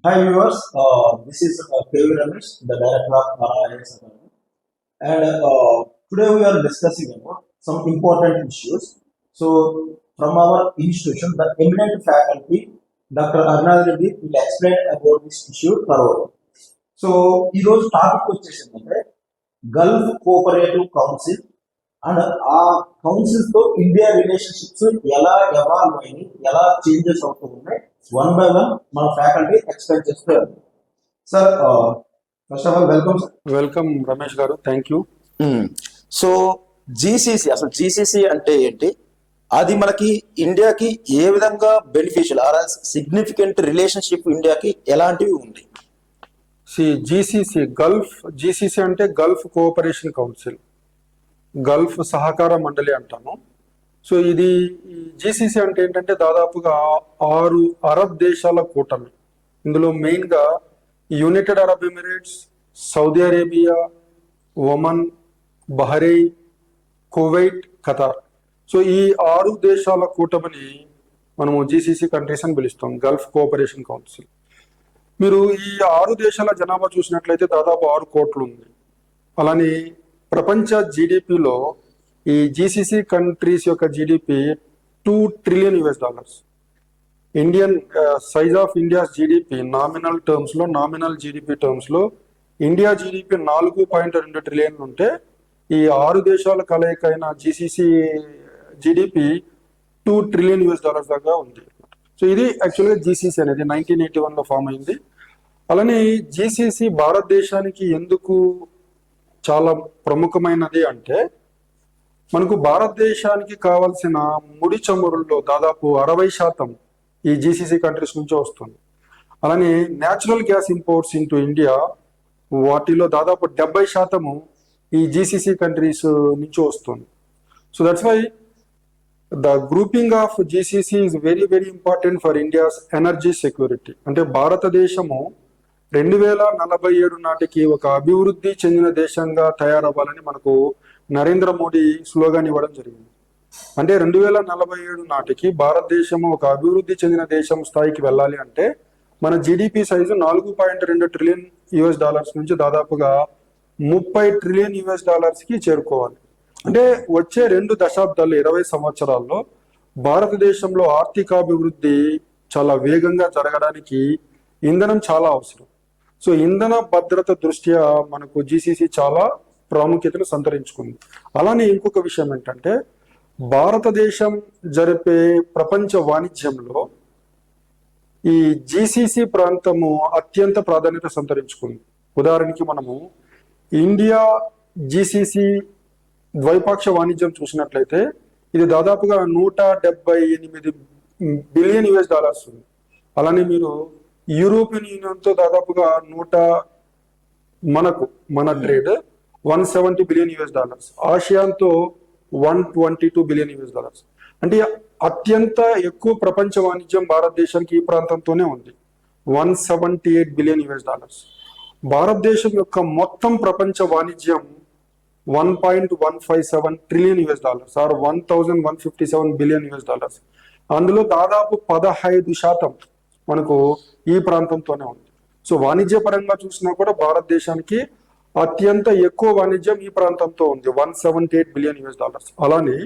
Hi viewers, this is KV Ramesh, the director of IAS Academy, and today we are discussing about some important issues. So, from our institution, the eminent faculty, Dr. Arnaz Reddy, will explain about this issue thoroughly. So ఈరోజు topic వచ్చేసిందంటే Gulf Cooperative Council and ఆ council తో India relationships ఎలా evolve అయినాయి, ఎలా changes అవుతూ ఉన్నాయి, one by one మన ఫ్యాకల్టీ ఎక్స్ప్లెయిన్ చేస్తారు. Sir first of all welcome sir. Welcome Ramesh garu, thank you. So GCC అసలు జీసీసీ అంటే ఏంటి, అది మనకి ఇండియాకి ఏ విధంగా బెనిఫిషియల్ ఆర్ సిగ్నిఫికెంట్ రిలేషన్షిప్ ఇండియాకి ఎలాంటివి ఉంది? జీసీసీ జీసీసీ అంటే గల్ఫ్ కోఆపరేషన్ కౌన్సిల్, గల్ఫ్ సహకార మండలి అంటాము. సో ఇది జీసీసీ అంటే ఏంటంటే దాదాపుగా 6 అరబ్ దేశాల కూటమి. ఇందులో మెయిన్గా United Arab Emirates, Saudi Arabia, Oman, Bahrain, Kuwait, Qatar. So ఈ 6 దేశాల కూటమిని మనము జీసీసీ కంట్రీస్ అని పిలుస్తాం, గల్ఫ్ కోఆపరేషన్ కౌన్సిల్. మీరు ఈ 6 దేశాల జనాభా చూసినట్లయితే దాదాపు 6 కోట్లు ఉంది. అలానే ప్రపంచ జీడిపిలో ఈ జీసీసీ కంట్రీస్ యొక్క GDP $2 trillion. Indian size of India's GDP nominal GDP terms లో ఇండియా జీడిపి 4.2 ట్రిలియన్ ఉంటే ఈ 6 దేశాల కలయికైన జీసీసీ జీడిపి $2 trillion దాకా ఉంది. సో ఇది యాక్చువల్గా జీసీసీ అనేది 1981లో ఫామ్ అయింది. అలానే జీసీసీ భారతదేశానికి ఎందుకు చాలా ప్రముఖమైనది అంటే మనకు భారతదేశానికి కావాల్సిన ముడి చమురుల్లో దాదాపు 60% ఈ జీసీసీ కంట్రీస్ నుంచి వస్తుంది. అలానే natural gas imports into India, వాటిలో దాదాపు 70% ఈ జీసీసీ కంట్రీస్ నుంచి వస్తుంది. So that's why the grouping of GCC is very important for India's energy security. అంటే భారతదేశము 2047 నాటికి ఒక అభివృద్ధి చెందిన దేశంగా తయారవ్వాలని మనకు నరేంద్ర మోడీ స్లోగన్ ఇవ్వడం జరిగింది. అంటే 2047 నాటికి భారతదేశము ఒక అభివృద్ధి చెందిన దేశం స్థాయికి వెళ్ళాలి అంటే మన జీడిపి సైజు $4.2 ట్రిలియన్ నుంచి దాదాపుగా $30 ట్రిలియన్ కి చేరుకోవాలి. అంటే వచ్చే 2 దశాబ్దాలు 20 సంవత్సరాల్లో భారతదేశంలో ఆర్థికాభివృద్ధి చాలా వేగంగా జరగడానికి ఇంధనం చాలా అవసరం. సో ఇంధన భద్రత దృష్ట్యా మనకు జీసీసీ చాలా ప్రాముఖ్యతను సంతరించుకుంది. అలానే ఇంకొక విషయం ఏంటంటే భారతదేశం జరిపే ప్రపంచ వాణిజ్యంలో ఈ జీసీసీ ప్రాంతము అత్యంత ప్రాధాన్యత సంతరించుకుంది. ఉదాహరణకి మనము ఇండియా జీసీసీ ద్వైపాక్ష వాణిజ్యం చూసినట్లయితే ఇది దాదాపుగా $178 బిలియన్ ఉంది. అలానే మీరు యూరోపియన్ యూనియన్తో దాదాపుగా మన ట్రేడ్ $170 బిలియన్, ఆసియాన్తో $122 బిలియన్. అంటే అత్యంత ఎక్కువ ప్రపంచ వాణిజ్యం భారతదేశానికి ఈ ప్రాంతంతోనే ఉంది, $178 బిలియన్. భారతదేశం యొక్క మొత్తం ప్రపంచ వాణిజ్యం $1.157 ట్రిలియన్ ఆర్ $1,157 బిలియన్. అందులో దాదాపు 15% మనకు ఈ ప్రాంతంతోనే ఉంది. సో వాణిజ్య పరంగా చూసినా కూడా భారతదేశానికి అత్యంత ఎక్కువ వాణిజ్యం ఈ ప్రాంతంతో ఉంది, $178 బిలియన్. అలానే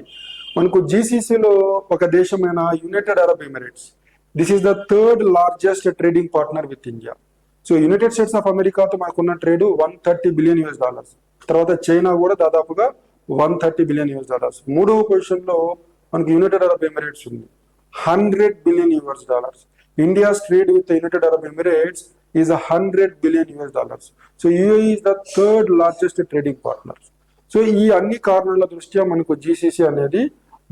మనకు జీసీసీలో ఒక దేశమైన United Arab Emirates, this is the 3rd largest trading partner with India. So United States of అమెరికాతో మనకున్న ట్రేడ్ $130 బిలియన్. తర్వాత చైనా కూడా దాదాపుగా $130 బిలియన్. మూడవ పొజిషన్ లో మనకు యునైటెడ్ అరబ్ ఎమిరేట్స్ ఉంది, $100 billion. India's trade with United Arab Emirates is $100 billion. So UAE is the 3rd largest trading partner. So ఈ అన్ని కారణాల దృష్ట్యా మనకు జీసీసీ అనేది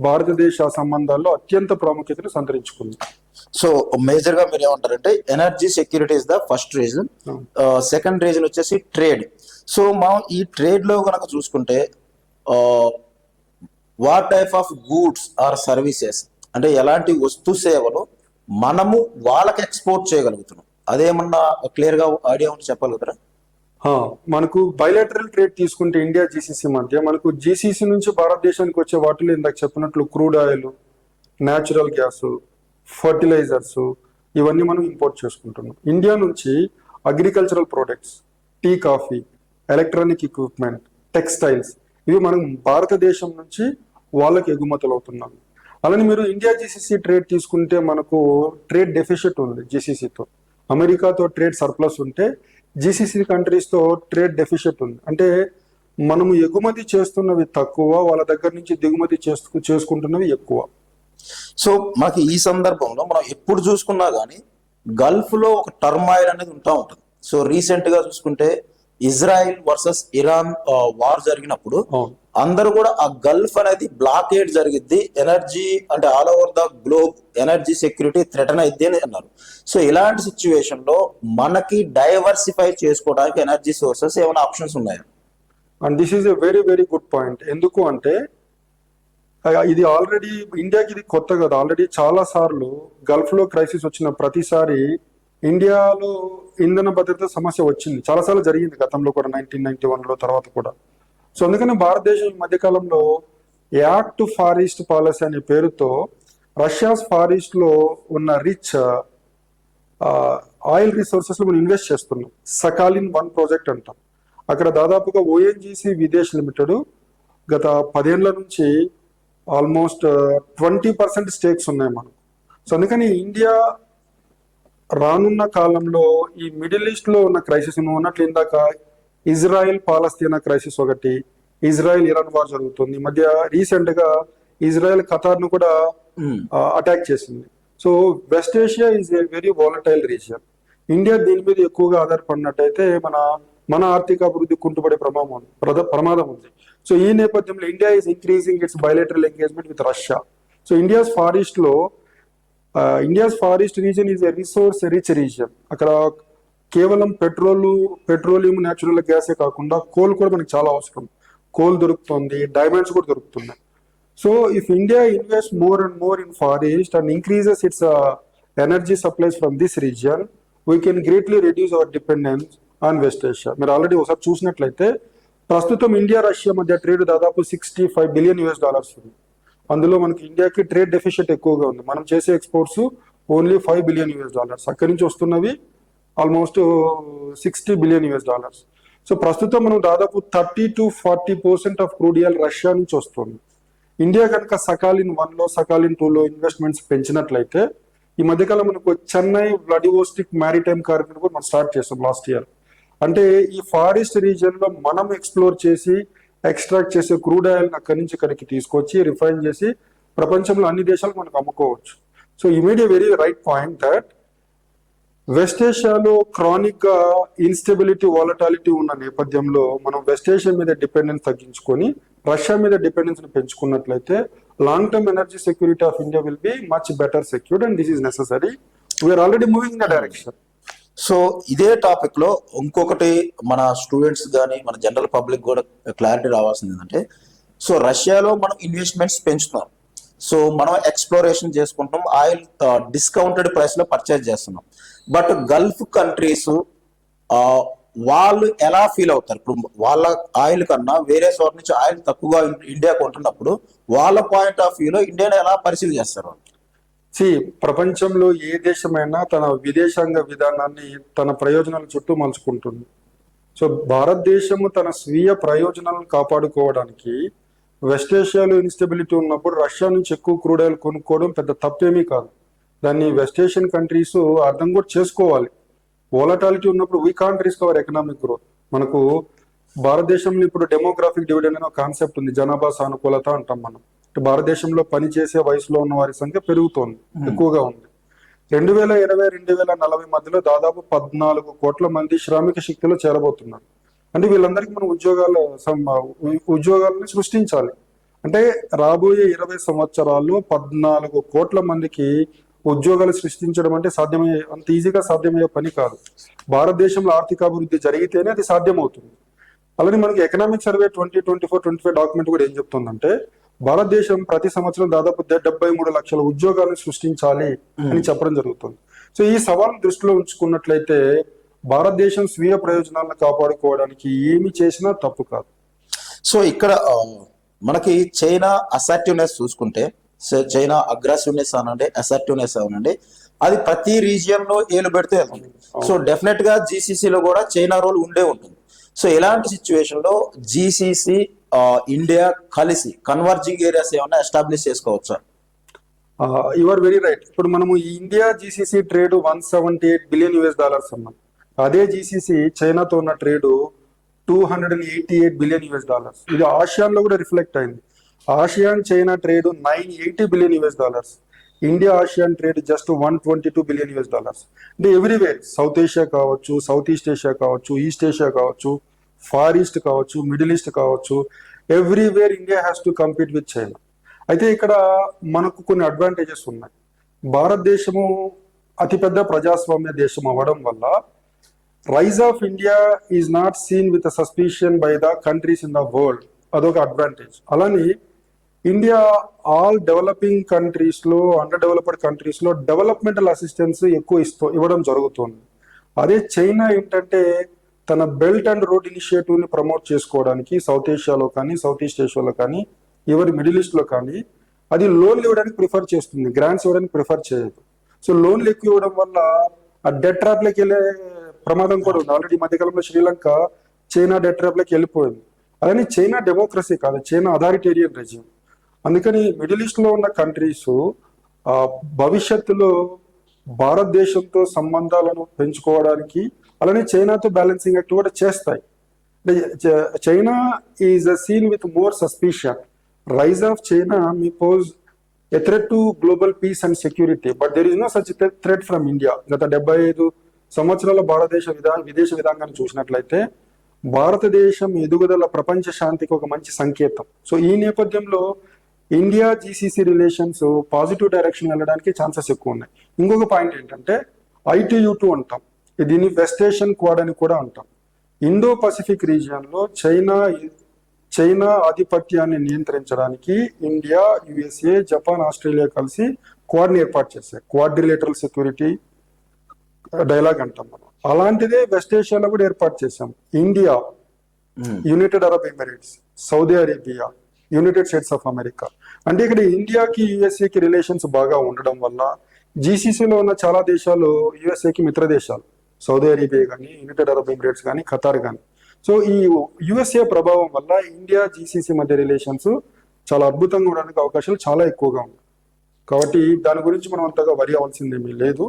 భారతదేశ సంబంధాల్లో అత్యంత ప్రాముఖ్యతను సంతరించుకుంది. సో మేజర్ గా మీరు ఏమంటారంటే energy security is the first reason, second reason వచ్చేసి ట్రేడ్. సో మనం ఈ ట్రేడ్ లో కనుక చూసుకుంటే what type of goods or services, అంటే ఎలాంటి వస్తు సేవలు మనము వాళ్ళకి ఎక్స్పోర్ట్ చేయగలుగుతున్నాం, అదేమన్నా క్లియర్ గా ఐడియా ఉంటే చెప్పగలుగుతారా? మనకు బైలాటరల్ ట్రేడ్ తీసుకుంటే ఇండియా జీసీసీ మధ్య మనకు జీసీసీ నుంచి భారతదేశానికి వచ్చే వాటిలో ఇందాక చెప్పినట్లు crude oil, natural gas, fertilizers, ఇవన్నీ మనం ఇంపోర్ట్ చేసుకుంటున్నాం. ఇండియా నుంచి agricultural products, tea, coffee, electronic equipment, textiles, ఇవి మనం భారతదేశం నుంచి వాళ్ళకి ఎగుమతులు అవుతున్నాం. అలానే మీరు ఇండియా జీసీసీ ట్రేడ్ తీసుకుంటే మనకు ట్రేడ్ డెఫిసిట్ ఉంది జీసీసీతో. అమెరికాతో ట్రేడ్ సర్ప్లస్ ఉంటే జీసీసీ కంట్రీస్తో ట్రేడ్ డెఫిసిట్ ఉంది. అంటే మనము ఎగుమతి చేస్తున్నవి తక్కువ, వాళ్ళ దగ్గర నుంచి దిగుమతి చేసుకుంటున్నవి ఎక్కువ. సో మనకి ఈ సందర్భంలో మనం ఎప్పుడు చూసుకున్నా కానీ గల్ఫ్ లో ఒక టర్మాయిల్ అనేది ఉంటుంది. సో రీసెంట్ గా చూసుకుంటే ఇజ్రాయిల్ వర్సెస్ ఇరాన్ వార్ జరిగినప్పుడు అవును. అందరూ కూడా ఆ గల్ఫ్ అనేది బ్లాకేడ్ జరిగిద్ది, ఎనర్జీ అంటే all over the globe energy security threaten అయిద్ది అని అన్నారు. సో ఇలాంటి సిచ్యువేషన్ లో మనకి డైవర్సిఫై చేసుకోవడానికి ఎనర్జీ సోర్సెస్ ఏమైనా ఆప్షన్స్ ఉన్నాయా? And this is a very very good point. ఎందుకు అంటే ఇది ఆల్రెడీ ఇండియాకి ఇది కొత్త కదా. ఆల్రెడీ చాలా సార్లు గల్ఫ్ లో క్రైసిస్ వచ్చిన ప్రతిసారి ఇండియాలో ఇంధన భద్రత సమస్య వచ్చింది. చాలాసార్లు జరిగింది గతంలో కూడా, 1991లో తర్వాత కూడా. సో అందుకని భారతదేశం ఈ మధ్యకాలంలో యాక్ట్ ఫార్ ఈస్ట్ పాలసీ అనే పేరుతో రష్యాస్ ఫార్ ఈస్ట్ లో ఉన్న రిచ్ ఆయిల్ రిసోర్సెస్ లో మనం ఇన్వెస్ట్ చేస్తున్నాం. సకాలిన్ 1 ప్రాజెక్ట్ అంటాం. అక్కడ దాదాపుగా ఓఎన్జీసీ విదేశ్ లిమిటెడ్ గత 10 ఏళ్ల నుంచి ఆల్మోస్ట్ 20% స్టేక్స్ ఉన్నాయి మనకు. సో అందుకని ఇండియా రానున్న కాలంలో ఈ మిడిల్ ఈస్ట్ లో ఉన్న క్రైసిస్ ఉన్నట్లు, ఇందాక ఇజ్రాయెల్ పాలస్తీనా క్రైసిస్ ఒకటి, ఇజ్రాయెల్ ఇరాన్ వార్ జరుగుతుంది. ఈ మధ్య రీసెంట్ గా ఇజ్రాయెల్ ఖతార్ ను కూడా అటాక్ చేసింది. So west Asia is a very volatile region. India దీని మీద ఎక్కువగా ఆధారపడినట్టయితే మన ఆర్థిక అభివృద్ధి కుంటుపడే ప్రమాదం ఉంది. సో ఈ నేపథ్యంలో India is increasing its bilateral engagement with Russia. So India's far east region is a resource rich region. అక్కడ కేవలం పెట్రోలియం, న్యాచురల్ గ్యాసే కాకుండా కోల్ కూడా మనకి చాలా అవసరం. కోల్ దొరుకుతుంది, డైమండ్స్ కూడా దొరుకుతున్నాయి. So if India invest more and more in far east and increases its energy supplies from this region, we can greatly reduce our dependence on West Asia. మీరు already ఒకసారి చూసినట్లయితే ప్రస్తుతం ఇండియా రష్యా మధ్య trade దాదాపు $65 billion ఉంది. అందులో మనకి ఇండియాకి ట్రేడ్ డెఫిషిట్ ఎక్కువగా ఉంది. మనం చేసే ఎక్స్పోర్ట్స్ ఓన్లీ $5 బిలియన్. అక్కడి నుంచి వస్తున్నవి ఆల్మోస్ట్ $60 బిలియన్. సో ప్రస్తుతం మనం దాదాపు 30 to 40% of crude oil Russia నుంచి వస్తుంది. ఇండియా కనుక సకాలిన్ 1లో సకాలిన్ 2లో ఇన్వెస్ట్మెంట్స్ పెంచినట్లయితే, ఈ మధ్యకాలం మనకు చెన్నై వ్లాడివోస్టిక్ మ్యారిటైమ్ కారిడార్ కూడా మనం స్టార్ట్ చేస్తాం లాస్ట్ ఇయర్. అంటే ఈ ఫారెస్ట్ రీజియన్ లో మనం ఎక్స్ప్లోర్ చేసి ఎక్స్ట్రాక్ట్ చేసే క్రూడ్ ఆయిల్ అక్కడి నుంచి ఇక్కడికి తీసుకొచ్చి రిఫైన్ చేసి ప్రపంచంలో అన్ని దేశాలకు మనకు అమ్ముకోవచ్చు. So you made a very right point that West ఏషియాలో క్రానిక్ గా ఇన్స్టెబిలిటీ, వాలటాలిటీ ఉన్న నేపథ్యంలో మనం వెస్ట్ ఏషియా మీద డిపెండెన్స్ తగ్గించుకొని రష్యా మీద డిపెండెన్స్ పెంచుకున్నట్లయితే long term energy security of India will be much better secured and this is necessary. We are already moving in the direction. So ఇదే టాపిక్ లో ఇంకొకటి మన స్టూడెంట్స్ కానీ మన జనరల్ పబ్లిక్ కూడా క్లారిటీ రావాల్సింది ఏంటంటే, సో రష్యాలో మనం ఇన్వెస్ట్మెంట్స్ పెంచుతున్నాం, సో మనం ఎక్స్ప్లోరేషన్ చేసుకుంటున్నాం, ఆయిల్ డిస్కౌంటెడ్ ప్రైస్ లో పర్చేజ్ చేస్తున్నాం. బట్ గల్ఫ్ కంట్రీస్ వాళ్ళు ఎలా ఫీల్ అవుతారు? ఇప్పుడు వాళ్ళ ఆయిల్ కన్నా వేరే చోట నుంచి ఆయిల్ తక్కువగా ఇండియా కొంటున్నప్పుడు వాళ్ళ పాయింట్ ఆఫ్ వ్యూలో ఇండియాని ఎలా పరిశీలి చేస్తారు? ప్రపంచంలో ఏ దేశమైనా తన విదేశాంగ విధానాన్ని తన ప్రయోజనాల చుట్టూ మలుచుకుంటుంది. సో భారతదేశము తన స్వీయ ప్రయోజనాలను కాపాడుకోవడానికి వెస్ట్ ఏషియాలో ఇన్స్టెబిలిటీ ఉన్నప్పుడు రష్యా నుంచి ఎక్కువ క్రూడ్ ఆయిల్ కొనుక్కోవడం పెద్ద తప్పేమీ కాదు. దాన్ని వెస్ట్ ఏషియన్ కంట్రీస్ అర్థం కూడా చేసుకోవాలి. వోలటాలిటీ ఉన్నప్పుడు we can't risk hour economic growth. మనకు భారతదేశంలో ఇప్పుడు డెమోగ్రాఫిక్ డివిడెండ్ అనే ఒక కాన్సెప్ట్ ఉంది, జనాభా సానుకూలత అంటాం మనం. భారతదేశంలో పనిచేసే వయసులో ఉన్న వారి సంఖ్య పెరుగుతోంది, ఎక్కువగా ఉంది. 2020-2040 మధ్యలో దాదాపు 14 కోట్ల మంది శ్రామిక శక్తిలో చేరబోతున్నారు. అంటే వీళ్ళందరికీ మనం ఉద్యోగాలను సృష్టించాలి. అంటే రాబోయే 20 సంవత్సరాల్లో 14 కోట్ల మందికి ఉద్యోగాలు సృష్టించడం అంటే అంత ఈజీగా సాధ్యమయ్యే పని కాదు. భారతదేశంలో ఆర్థిక అభివృద్ధి జరిగితేనే అది సాధ్యమవుతుంది. అలానే మనకి ఎకనామిక్ సర్వే 2024-25 డాక్యుమెంట్ కూడా ఏం చెప్తుందంటే, భారతదేశం ప్రతి సంవత్సరం దాదాపు 73 లక్షల ఉద్యోగాలను సృష్టించాలి అని చెప్పడం జరుగుతుంది. సో ఈ సవాల్ దృష్టిలో ఉంచుకున్నట్లయితే భారతదేశం స్వీయ ప్రయోజనాలను కాపాడుకోవడానికి ఏమి చేసినా తప్పు కాదు. సో ఇక్కడ మనకి చైనా అసర్టివ్నెస్ చూసుకుంటే, చైనా అగ్రెసివ్నెస్ అనండి, అసర్టివ్నెస్ అనండి, అది ప్రతి రీజియన్ లో ఏలు పెడితే వెళ్తుంది. సో డెఫినెట్ గా జీసీసీ లో కూడా చైనా రోల్ ఉండే ఉంటుంది. సో ఇలాంటి సిచ్యువేషన్ లో జీసీసీ ఇండియా కలిసి కన్వర్జింగ్ ఏరియాస్ ఏమన్నా ఎస్టాబ్లిష్ చేసుకోవచ్చా? You are very right. ఇప్పుడు మనము ఈ ఇండియా జీసీసీ ట్రేడ్ $178 బిలియన్ అన్నాం. అదే జీసీసీ చైనాతో ఉన్న ట్రేడ్ $288 బిలియన్. ఇది ఆసియాన్ లో కూడా రిఫ్లెక్ట్ అయింది. ASEAN China trade $980 billion. India ASEAN trade just $122 billion. అంటే ఎవ్రీవేర్, సౌత్ ఏషియా కావచ్చు, సౌత్ ఈస్ట్ ఏషియా కావచ్చు, ఈస్ట్ ఏషియా కావచ్చు, ఫార్ ఈస్ట్ కావచ్చు, మిడిల్ ఈస్ట్ కావచ్చు, everywhere India has to compete with China. అయితే ఇక్కడ మనకు కొన్ని అడ్వాంటేజెస్ ఉన్నాయి. భారతదేశము అతిపెద్ద ప్రజాస్వామ్య దేశం అవ్వడం వల్ల rise of India is not seen with suspicion by the countries in the world. అదొక అడ్వాంటేజ్. అలానే ఇండియా ఆల్ డెవలపింగ్ కంట్రీస్ లో, అండర్ డెవలప్డ్ కంట్రీస్ లో డెవలప్మెంటల్ అసిస్టెన్స్ ఎక్కువ ఇవ్వడం జరుగుతుంది. అదే చైనా ఏంటంటే తన బెల్ట్ అండ్ రోడ్ ఇనిషియేటివ్ ని ప్రమోట్ చేసుకోవడానికి సౌత్ ఏషియాలో కానీ, సౌత్ ఈస్ట్ ఏషియాలో కానీ, ఎవరి మిడిల్ ఈస్ట్ లో కానీ అది లోన్లు ఇవ్వడానికి ప్రిఫర్ చేస్తుంది, గ్రాంట్స్ ఇవ్వడానికి ప్రిఫర్ చేయదు. సో లోన్లు ఎక్కువ ఇవ్వడం వల్ల ఆ డెట్ ట్రాప్ లోకి వెళ్ళే ప్రమాదం కూడా ఉంది. ఆల్రెడీ మధ్యకాలంలో శ్రీలంక చైనా డెట్ ట్రాప్ లోకి వెళ్ళిపోయింది. అలానే చైనా డెమోక్రసీ కాదు, చైనా అథారిటేరియన్ రెజ్యూమ్. అందుకని మిడిల్ ఈస్ట్ లో ఉన్న కంట్రీస్ భవిష్యత్తులో భారతదేశంతో సంబంధాలను పెంచుకోవడానికి, అలానే చైనాతో బ్యాలెన్సింగ్ యాక్ట్ కూడా చేస్తాయి. China is seen with more suspicion. Rise of China may pose a threat to global peace and security, but there is no such threat from India. గత 75 సంవత్సరాల భారతదేశ విదేశ విధానాన్ని చూసినట్లయితే భారతదేశం ఎదుగుదల ప్రపంచ శాంతికి ఒక మంచి సంకేతం. సో ఈ నేపథ్యంలో India GCC relations positive direction వెళ్ళడానికి ఛాన్సెస్ ఎక్కువ ఉన్నాయి. ఇంకొక పాయింట్ ఏంటంటే ITU-2 అంటాం, దీన్ని వెస్ట్ ఏషియన్ క్వాడ్ అని కూడా అంటాం. ఇండో పసిఫిక్ రీజియన్ లో చైనా ఆధిపత్యాన్ని నియంత్రించడానికి ఇండియా, USA, జపాన్, ఆస్ట్రేలియా కలిసి క్వాడ్ ని ఏర్పాటు చేశాయి. క్వాడ్రిలేటరల్ సెక్యూరిటీ డైలాగ్ అంటాం మనం. అలాంటిదే వెస్ట్ ఏషియాలో కూడా ఏర్పాటు చేశాం. India, United Arab Emirates, Saudi Arabia, United States of America. అంటే ఇక్కడ ఇండియాకి యుఎస్ఏకి రిలేషన్స్ బాగా ఉండడం వల్ల జీసీసీలో ఉన్న చాలా దేశాలు యుఎస్ఏకి మిత్ర దేశాలు, సౌదీ అరేబియా కానీ, యునైటెడ్ అరబ్ ఎమిరేట్స్ కానీ, ఖతార్ కానీ. సో ఈ యుఎస్ఏ ప్రభావం వల్ల ఇండియా జీసీసీ మధ్య రిలేషన్స్ చాలా అద్భుతంగా ఉండడానికి అవకాశాలు చాలా ఎక్కువగా ఉన్నాయి. కాబట్టి దాని గురించి మనం అంతగా వరి అవ్వాల్సిందేమీ లేదు.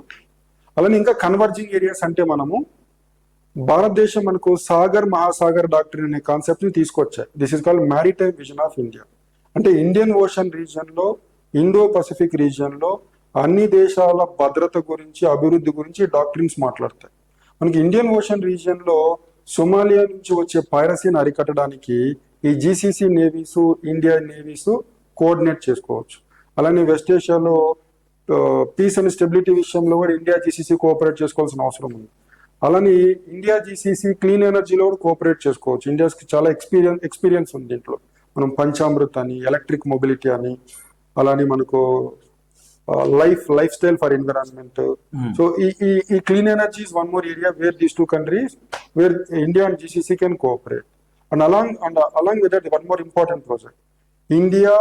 అలానే ఇంకా కన్వర్జింగ్ ఏరియాస్ అంటే మనము భారతదేశం మనకు సాగర్ మహాసాగర్ డాక్టరీన్ అనే కాన్సెప్ట్ ని తీసుకొచ్చాయి. This is called maritime vision of India. అంటే ఇండియన్ ఓషన్ రీజియన్ లో, ఇండో పసిఫిక్ రీజియన్ లో అన్ని దేశాల భద్రత గురించి, అభివృద్ధి గురించి డాక్టరీన్స్ మాట్లాడతాయి. మనకి ఇండియన్ ఓషన్ రీజియన్ లో సోమాలియా నుంచి వచ్చే పైరసీని అరికట్టడానికి ఈ GCC navies, Indian navies coordinate చేసుకోవచ్చు. అలానే వెస్ట్ ఏషియాలో పీస్ అండ్ స్టెబిలిటీ విషయంలో కూడా ఇండియా జీసీసీ కోఆపరేట్ చేసుకోవాల్సిన అవసరం ఉంది. అలానే ఇండియా జీసీసీ క్లీన్ ఎనర్జీలో కూడా కోఆపరేట్ చేసుకోవచ్చు. ఇండియాకి చాలా ఎక్స్పీరియన్స్ ఉంది దీంట్లో. మనం పంచామృత్ అని, ఎలక్ట్రిక్ మొబిలిటీ అని, అలానే మనకు lifestyle for environment. So ఈ clean energy is one more area where these two countries, where India and GCC can cooperate. And along with that one more important project, India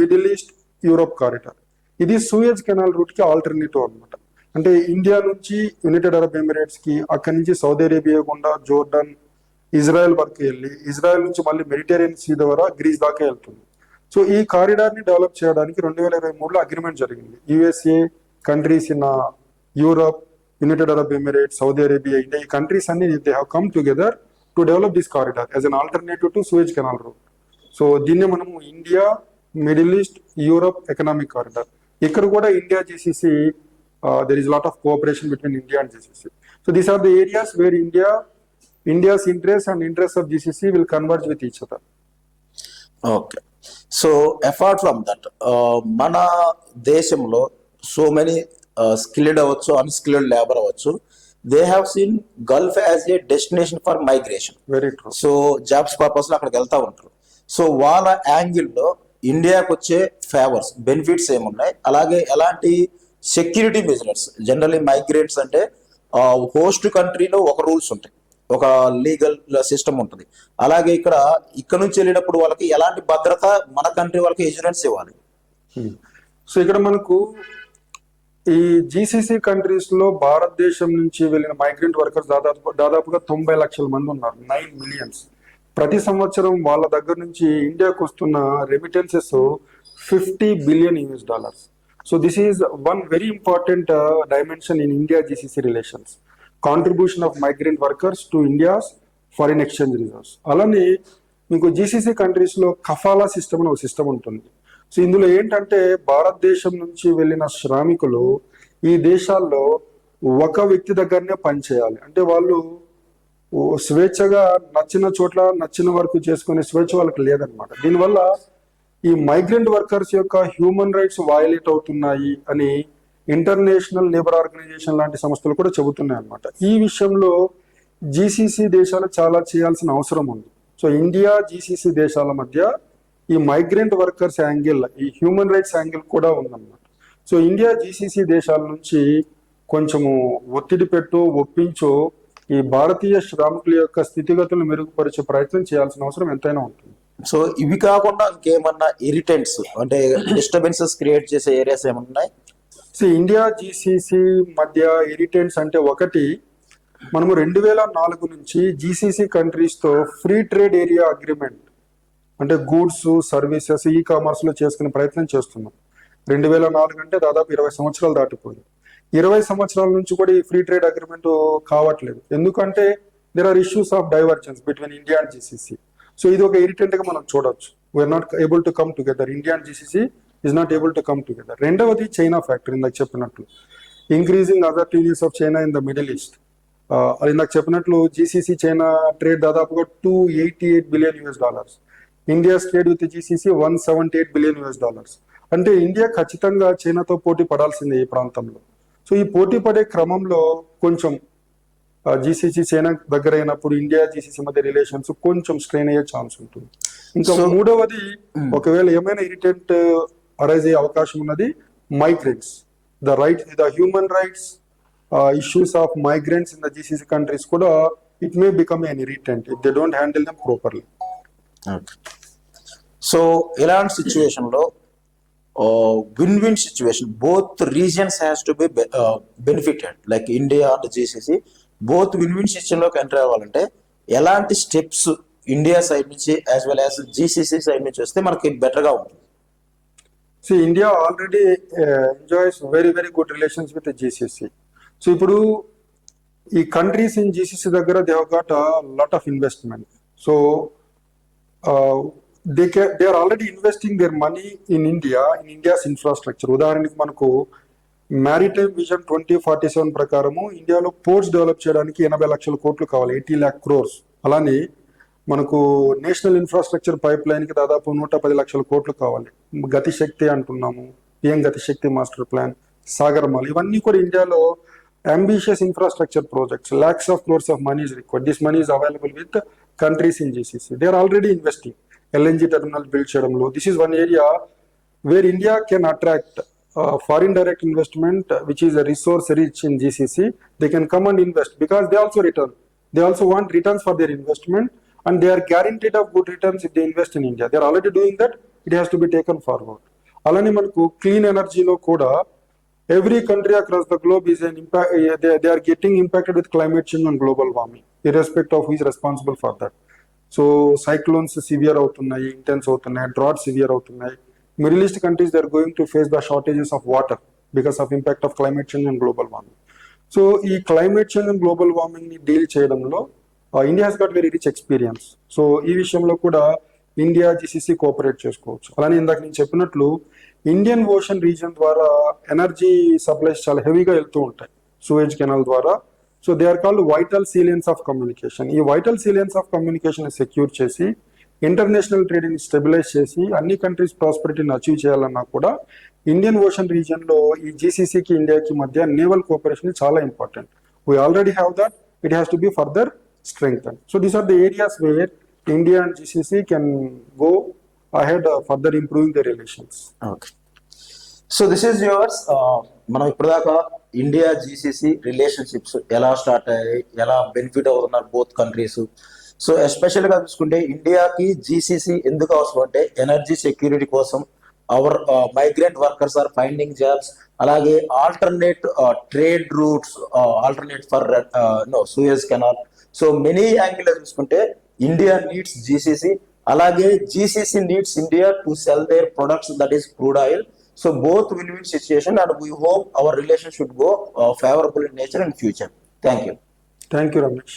Middle East Europe corridor. ఇది Suez canal route కి alternative అనమాట. అంటే India నుంచి United Arab Emirates కి, అక్కడి నుంచి Saudi Arabia గుండా Jordan, Israel వరకు వెళ్ళి, ఇజ్రాయెల్ నుంచి మళ్ళీ మెడిటేరియన్ సీ ద్వారా గ్రీస్ దాకా వెళ్తుంది. సో ఈ కారిడార్ ని డెవలప్ చేయడానికి 2023లో అగ్రిమెంట్ జరిగింది. USA countries in Europe, United Arab Emirates, Saudi Arabia, India, ఈ కంట్రీస్ అన్ని they have come together to develop this corridor as an alternative to Suez canal route. So దీన్ని మనము India Middle East Europe economic corridor. ఇక్కడ కూడా India GCC, there is a lot of cooperation between India and GCC. So these are the areas where India's interests and interests of GCC will converge with each other. Okay. So apart from that, మన దేశంలో so many skilled అవ్వచ్చు, unskilled labor అవ్వచ్చు, they have seen Gulf as a destination for migration. Very true. So jobs purpose లో అక్కడికి వెళ్తా ఉంటారు. So వాళ్ళ యాంగిల్లో ఇండియాకి వచ్చే ఫేవర్స్, బెనిఫిట్స్ ఏమున్నాయి, అలాగే ఎలాంటి సెక్యూరిటీ మెజర్స్. జనరల్లీ మైగ్రేట్స్ అంటే హోస్ట్ కంట్రీలో ఒక రూల్స్ ఉంటాయి, ఒక లీగల్ సిస్టమ్ ఉంటుంది. అలాగే ఇక్కడ నుంచి వెళ్ళేటప్పుడు వాళ్ళకి ఎలాంటి భద్రత, మన కంట్రీ వాళ్ళకి ఇన్సూరెన్స్ ఇవ్వాలి. సో ఇక్కడ మనకు ఈ జీసీసీ కంట్రీస్ లో భారతదేశం నుంచి వెళ్ళిన మైగ్రెంట్ వర్కర్స్ దాదాపుగా 90 లక్షల మంది ఉన్నారు, 9 మిలియన్స్. ప్రతి సంవత్సరం వాళ్ళ దగ్గర నుంచి ఇండియాకు వస్తున్న remittances $50 billion. So this is one very important dimension in India GCC relations, contribution of migrant workers to India's foreign exchange reserves. అలానే మీకు జీసీసీ కంట్రీస్ లో కఫాలా సిస్టమ్ అని ఒక సిస్టమ్ ఉంటుంది. సో ఇందులో ఏంటంటే భారతదేశం నుంచి వెళ్ళిన శ్రామికులు ఈ దేశాల్లో ఒక వ్యక్తి దగ్గరనే పనిచేయాలి. అంటే వాళ్ళు స్వేచ్ఛగా నచ్చిన చోట్ల నచ్చిన వరకు చేసుకునే స్వేచ్ఛ వాళ్ళకి లేదనమాట. దీనివల్ల ఈ మైగ్రెంట్ వర్కర్స్ యొక్క హ్యూమన్ రైట్స్ వయలేట్ అవుతున్నాయి అని ఇంటర్నేషనల్ లేబర్ ఆర్గనైజేషన్ లాంటి సంస్థలు కూడా చెబుతున్నాయి అనమాట. ఈ విషయంలో జీసీసీ దేశాలు చాలా చేయాల్సిన అవసరం ఉంది. సో ఇండియా జీసీసీ దేశాల మధ్య ఈ మైగ్రెంట్ వర్కర్స్ యాంగిల్, ఈ హ్యూమన్ రైట్స్ యాంగిల్ కూడా ఉందన్నమాట. సో ఇండియా జీసీసీ దేశాల నుంచి కొంచెము ఒత్తిడి పెట్టు, ఒప్పించో ఈ భారతీయ శ్రామికుల యొక్క స్థితిగతులను మెరుగుపరిచే ప్రయత్నం చేయాల్సిన అవసరం ఎంతైనా ఉంటుంది. సో ఇవి కాకుండా ఇంకేమన్నా ఇరిటెంట్స్ అంటే డిస్టర్బెన్సెస్ క్రియేట్ చేసే ఏరియాస్ ఏమన్నా ఉన్నాయి? సో ఇండియా జీసీసీ మధ్య ఇరిటెంట్స్ అంటే ఒకటి, మనము 2004 నుంచి జీసీసీ కంట్రీస్ తో ఫ్రీ ట్రేడ్ ఏరియా అగ్రిమెంట్ అంటే గూడ్స్, సర్వీసెస్, ఈ కామర్స్ లో చేసుకునే ప్రయత్నం చేస్తున్నాం. 2004 అంటే దాదాపు 20 సంవత్సరాలు దాటిపోయింది. 20 సంవత్సరాల నుంచి కూడా ఈ ఫ్రీ ట్రేడ్ అగ్రిమెంట్ కావట్లేదు. ఎందుకంటే there are issues of divergence between India and GCC. So ఇది ఒక ఇరిటెంట్ గా మనం చూడొచ్చు. We are not able to come together, India and GCC is not able to come together. రెండవది చైనా ఫ్యాక్టర్, ఇందాక చెప్పినట్లు increasing assertiveness of China in the Middle East. అది ఇందాక చెప్పినట్లు జీసీసీ చైనా ట్రేడ్ దాదాపుగా $288 billion. India trade with GCC $178 billion. అంటే India ఖచ్చితంగా చైనాతో పోటీ పడాల్సిందే ఈ ప్రాంతంలో. సో ఈ పోటీ పడే క్రమంలో కొంచెం జీసీసీ చైనా దగ్గర అయినప్పుడు ఇండియా జీసీసీ మధ్య రిలేషన్స్ కొంచెం స్ట్రెయిన్ అయ్యే ఛాన్స్ ఉంటుంది. ఇంకా మూడవది, ఒకవేళ ఏమైనా ఇరిటెంట్ అరైజ్ అయ్యే అవకాశం ఉన్నది migrants, the human rights issues of migrants in the GCC countries కూడా it may become an irritant if they don't handle them properly. So ఇలాంటి సిచ్యువేషన్ లో win win situation, both regions has to be benefited, like India and GCC both win win situation లోకి enter అవ్వాలంటే ఎలాంటి steps India side నుంచి as well as GCC side నుంచి వస్తే మనకి better గా ఉంటుంది? So India already enjoys very very good relations with GCC. So ఇప్పుడు ఈ కంట్రీస్ ఇన్ జీసీసీ దగ్గర they have got lot of investment. So they are already investing their money in India's infrastructure. ఉదాహరణకి మనకు maritime vision 2047 ప్రకారము ఇండియాలో ports develop చేయడానికి 80 లక్షల కోట్లు కావాలి, 80 lakh crores. అలానే మనకు నేషనల్ ఇన్ఫ్రాస్ట్రక్చర్ పైప్ లైన్ కి దాదాపు 110 లక్షల కోట్లు కావాలి. గతిశక్తి అంటున్నాము, పిఎం గతిశక్తి మాస్టర్ ప్లాన్, సాగర్మాల్, ఇవన్నీ కూడా ఇండియాలో ambitious infrastructure projects. Lakhs of crores of money is required. This money is available with countries in GCC. They are already investing. LNG terminal build cheyadamlo. This is one area where India can attract foreign direct investment, which is a resource rich in GCC. They can come and invest because they also return. They also want returns for their investment, and they are guaranteed of good returns if they invest in India. They are already doing that. It has to be taken forward. Alani manaku clean energy lo kuda every country across the globe is an impact. They are getting impacted with climate change and global warming, irrespective of who is responsible for that. So cyclones severe అవుతున్నాయి, intense అవుతున్నాయి, drought severe అవుతున్నాయి. Middle East countries, they are going to face the shortages of water because of impact of climate change and global warming. So ఈ climate change and global warming ని deal చేయడంలో India has got very rich experience. So ఈ విషయంలో కూడా India GCC cooperate చేసుకోవచ్చు. అలానే ఇందాక నేను చెప్పినట్లు ఇండియన్ ఓషన్ రీజియన్ ద్వారా ఎనర్జీ సప్లైస్ చాలా హెవీగా వెళ్తూ ఉంటాయి సూయేజ్ కెనాల్ ద్వారా. So they are called vital sea lines of communication. ఈ vital sea lines of communication secure చేసి ఇంటర్నేషనల్ ట్రేడ్ని స్టెబిలైజ్ చేసి అన్ని కంట్రీస్ ప్రాస్పరిటీని అచీవ్ చేయాలన్నా కూడా ఇండియన్ ఓషన్ రీజియన్ లో ఈ జీసీసీకి ఇండియాకి మధ్య నేవల్ కోఆపరేషన్ చాలా important. We already have that, it has to be further strengthen. So these are the areas where India and GCC can go ahead further improving their relations. Okay. So this is yours. మనం ఇప్పటిదాకా India GCC relationships ఎలా start అయ్యాయి, ఎలా benefit అవుతున్నారు both countries. So ఎస్పెషల్గా చూసుకుంటే ఇండియాకి GCC ఎందుకు అవసరం అంటే ఎనర్జీ సెక్యూరిటీ కోసం our migrant workers are finding jobs, అలాగే alternate trade routes, alternate for Suez canal. So many angle చూసుకుంటే ఇండియా నీడ్స్ జీసీసీ, అలాగే GCC needs India to sell their products, that is crude oil. So both win-win situation, and we hope our relation should go favorable in nature and future. Thank you. Thank you Ramesh.